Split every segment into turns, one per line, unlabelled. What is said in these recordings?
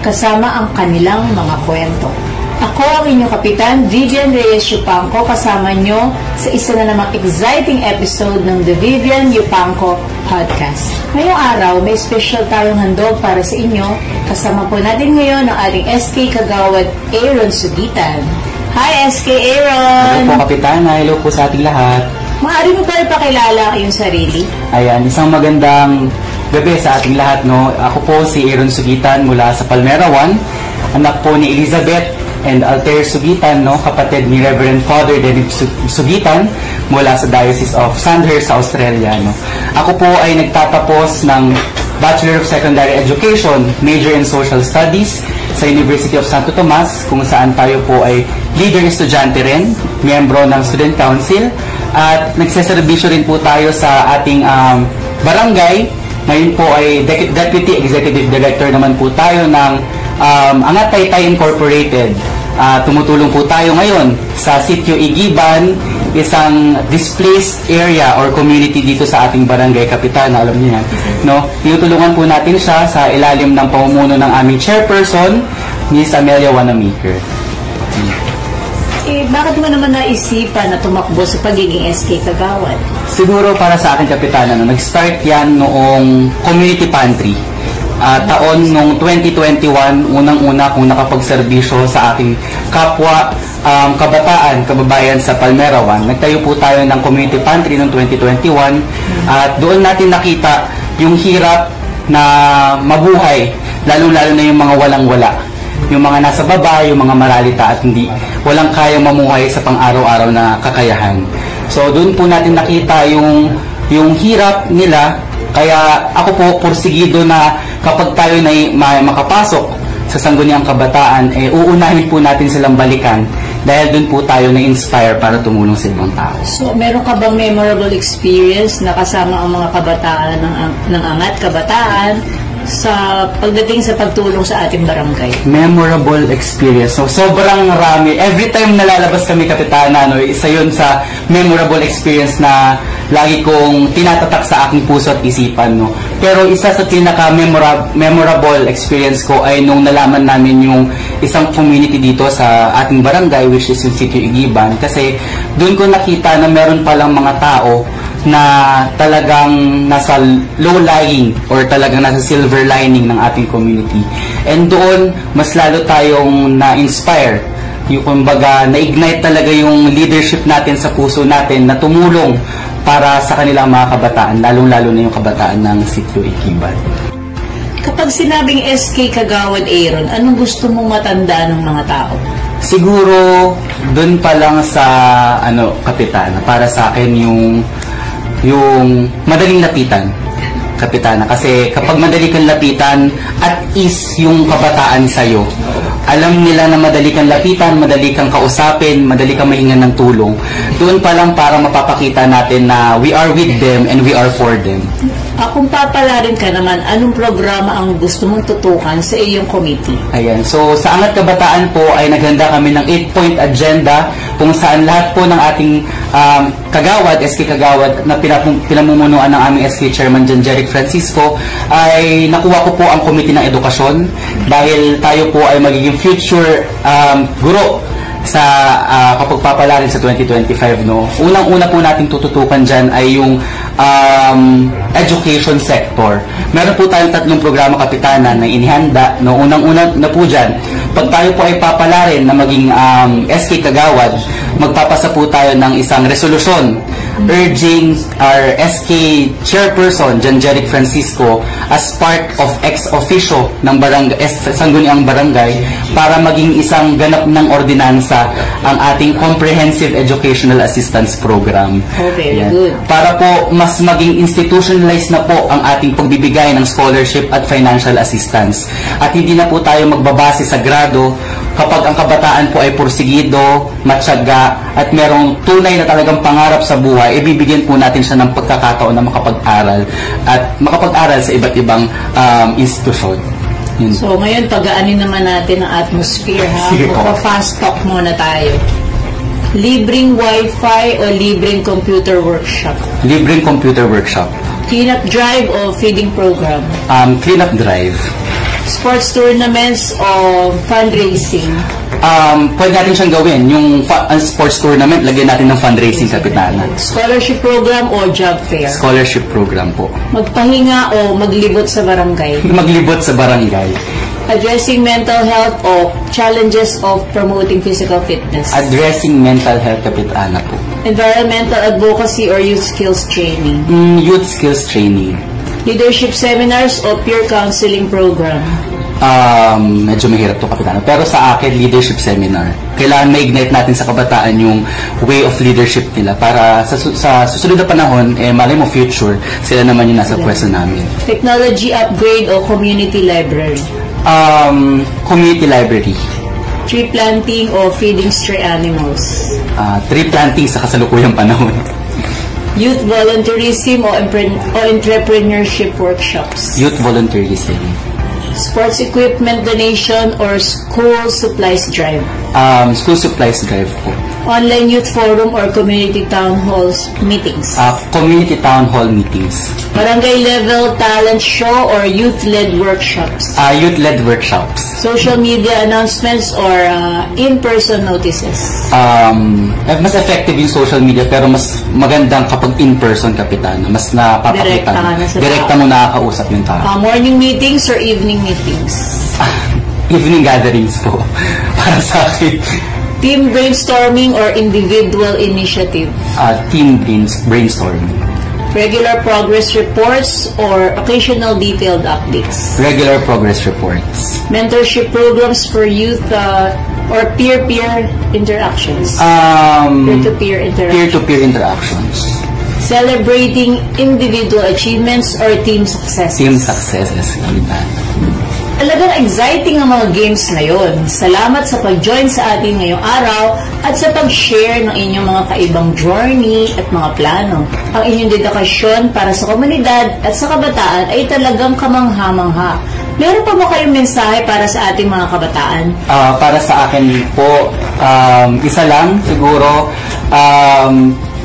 kasama ang kanilang mga kwento. Ako ang inyong kapitan, Vivian Reyes Yupanco, kasama nyo sa isa na namang exciting episode ng The Vivian Yupanco Podcast. Ngayong araw, may special tayong handog para sa inyo. Kasama po natin ngayon ang ating SK Kagawad Aaron Sugitan. Hi SK Aaron!
Hello po Kapitana, hello po sa ating lahat.
Maaari mo ba ipakilala ang iyong sarili?
Ayan, isang magandang gabi sa ating lahat, no? Ako po si Aaron Sugitan mula sa Palmera 1, anak po ni Elizabeth and Altair Sugitan, no? Kapatid ni Reverend Father David Sugitan mula sa Diocese of Sandhurst sa Australia, no? Ako po ay nagtatapos ng Bachelor of Secondary Education, major in Social Studies sa University of Santo Tomas, kung saan tayo po ay leader estudyante rin, miyembro ng Student Council, at nagseserbisyo rin po tayo sa ating barangay. Ngayon po ay Deputy Executive Director naman po tayo ng Angat Taytay Incorporated. Tumutulong po tayo ngayon sa Sitio Igiban, isang displaced area or community dito sa ating barangay, Kapitana, alam niyo yan, no? Tinutulungan po natin siya sa ilalim ng pamumuno ng aming chairperson, Miss Amelia Wanamaker.
Bakit mo naman naisipan na tumakbo sa pagiging SK Kagawad?
Siguro para sa akin, Kapitana, no, nag-start yan noong community pantry. Taon noong 2021, unang-una kung nakapagserbisyo sa aking kapwa kababayan sa Palmera 1. Nagtayo po tayo ng community pantry noong 2021 at doon natin nakita yung hirap na mabuhay, lalo-lalo na yung mga walang-wala. Yung mga nasa baba, yung mga maralita at walang kayang mamuhay sa pang-araw-araw na kakayahan. So doon po natin nakita yung hirap nila. Kaya ako po porsigido na kapag tayo na makapasok sa Sangguniang Kabataan, uunahin po natin silang balikan dahil doon po tayo na-inspire para tumulong sa ibang tao.
So, meron ka bang memorable experience na kasama ang mga kabataan ng Angat Kabataan sa pagdating sa pagtulong sa ating barangay?
Memorable experience. So, sobrang rami. Every time nalalabas kami, Kapitana, no, isa yun sa memorable experience na lagi kong tinatatak sa aking puso at isipan, no. Pero isa sa pinaka-memorable experience ko ay nung nalaman namin yung isang community dito sa ating barangay, which is yung Sitio Igiban. Kasi doon ko nakita na meron palang mga tao na talagang nasa low-lying or talagang nasa silver lining ng ating community. And doon, mas lalo tayong na-inspire. Yung kumbaga, na-ignite talaga yung leadership natin sa puso natin na tumulong para sa kanilang mga kabataan, lalong-lalo na yung kabataan ng Sitio Igiban.
Kapag sinabing SK Kagawad Aaron, anong gusto mong matanda ng mga tao?
Siguro, doon pa lang sa, Kapitana, para sa akin yung madaling lapitan, Kapitana. Kasi kapag madali kang lapitan, at ease yung kabataan sa'yo. Alam nila na madali kang lapitan, madali kang kausapin, madali kang mahingan ng tulong. Doon pa lang para mapapakita natin na we are with them and we are for them.
Kung papalarin ka naman, anong programa ang gusto mong tutukan sa iyong committee?
Ayan. So, sa Angat Kabataan po ay naghanda kami ng 8-point agenda kung saan lahat po ng ating kagawad, SK Kagawad, na pinamumunuan ng aming SK Chairman John Jeric Francisco, ay nakuha ko po ang Committee ng Edukasyon dahil tayo po ay magiging future guro sa kapagpapalarin sa 2025, no. Unang-una po natin tututukan dyan ay yung education sector. Meron po tayong 3 programa, Kapitana, na inihanda, no. Unang-una na po dyan, pag tayo po ay papalarin na maging SK Kagawad, magpapasa po tayo ng isang resolusyon urging our SK Chairperson, John Jeric Francisco, as part of ex-officio ng Sangguniang Barangay para maging isang ganap ng ordinansa ang ating Comprehensive Educational Assistance Program.
Okay, good.
Para po mas maging institutionalized na po ang ating pagbibigay ng scholarship at financial assistance. At hindi na po tayo magbabase sa grado kapag ang kabataan po ay porsigido, matyaga, at merong tunay na talagang pangarap sa buhay, ibibigyan po natin siya ng pagkakataon na makapag-aral at makapag-aral sa iba't ibang institusyon. Yun.
So, ngayon, pagaanin naman natin ang atmosphere, ha? Magpa-fast talk muna tayo. Libreng Wi-Fi o libreng computer workshop?
Libreng computer workshop.
Cleanup drive o feeding program?
Cleanup drive.
Sports tournaments o fundraising?
Pwede natin siyang gawin. Yung sports tournament, lagyan natin ng fundraising, Kapitana.
Scholarship program o job fair?
Scholarship program po.
Magpahinga o maglibot sa barangay?
Maglibot sa barangay.
Addressing mental health o challenges of promoting physical fitness?
Addressing mental health, Kapitana po.
Environmental advocacy or youth skills training?
Youth skills training.
Leadership seminars o peer counseling program?
Medyo mahirap to, Kapitana. Pero sa akin, leadership seminar. Kailangan ma-ignite natin sa kabataan yung way of leadership nila para sa susunod na panahon, malay mo future, sila naman yung nasa pwesto namin.
Technology upgrade o community library?
Community library.
Tree planting o feeding stray animals?
Tree planting sa kasalukuyang panahon.
Youth volunteerism o entrepreneurship workshops?
Youth volunteerism.
Sports equipment donation or school supplies drive?
School supplies drive po.
Online youth forum or community town halls meetings?
Community town hall meetings.
Barangay level talent show or youth-led workshops?
Youth-led workshops.
Social media announcements or in-person notices?
Mas effective yung social media pero mas magandang kapag in-person, Kapitana. Mas napapakita. Direkta mo nakakausap yung tao.
Morning meetings or evening meetings?
Evening gatherings po. Para sa akin.
Team brainstorming or individual initiative?
Team brainstorming.
Regular progress reports or occasional detailed updates?
Regular progress reports.
Mentorship programs for youth or peer-peer interactions? Peer-to-peer interactions.
Peer-to-peer interactions.
Celebrating individual achievements or team successes?
Team successes.
Talagang exciting ang mga games ngayon. Salamat sa pag-join sa atin ngayong araw at sa pag-share ng inyong mga kaibang journey at mga plano. Ang inyong dedikasyon para sa komunidad at sa kabataan ay talagang kamangha-mangha. Meron pa mo kayong mensahe para sa ating mga kabataan?
Para sa akin po, isa lang siguro,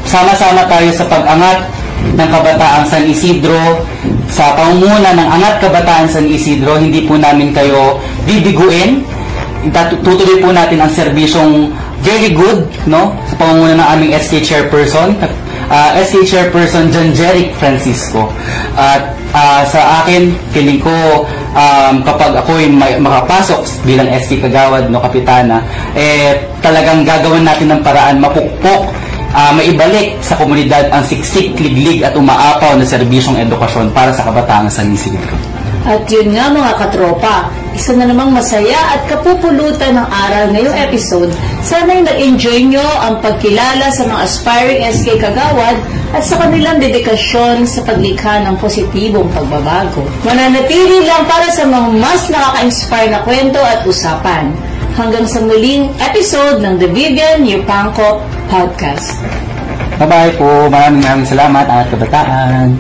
sama-sama tayo sa pag-angat ng Kabataang San Isidro. Sa pangunguna ng Angat Kabataan San Isidro, hindi po namin kayo bibiguin. Tutuloy po natin ang serbisyong very good, no? Sa pangunguna ng aming SK Chairperson, SK Chairperson John Jeric Francisco. At sa akin, feeling ko, kapag ako'y makapasok bilang SK Kagawad, no, Kapitana, talagang gagawin natin ng paraan mapukpok, maibalik sa komunidad ang siksik, liglig at umaapaw na serbisyong edukasyon para sa Kabataang San Isidro.
At yun nga mga katropa, isa na namang masaya at kapupulutan ng aral ngayong episode. Sana'y na-enjoy nyo ang pagkilala sa mga aspiring SK Kagawad at sa kanilang dedikasyon sa paglikha ng positibong pagbabago. Mananatili lang para sa mga mas nakaka-inspire na kwento at usapan. Hanggang sa muling episode ng The Vivian Yupanco Podcast.
Bye-bye po. Maraming salamat at kabataan.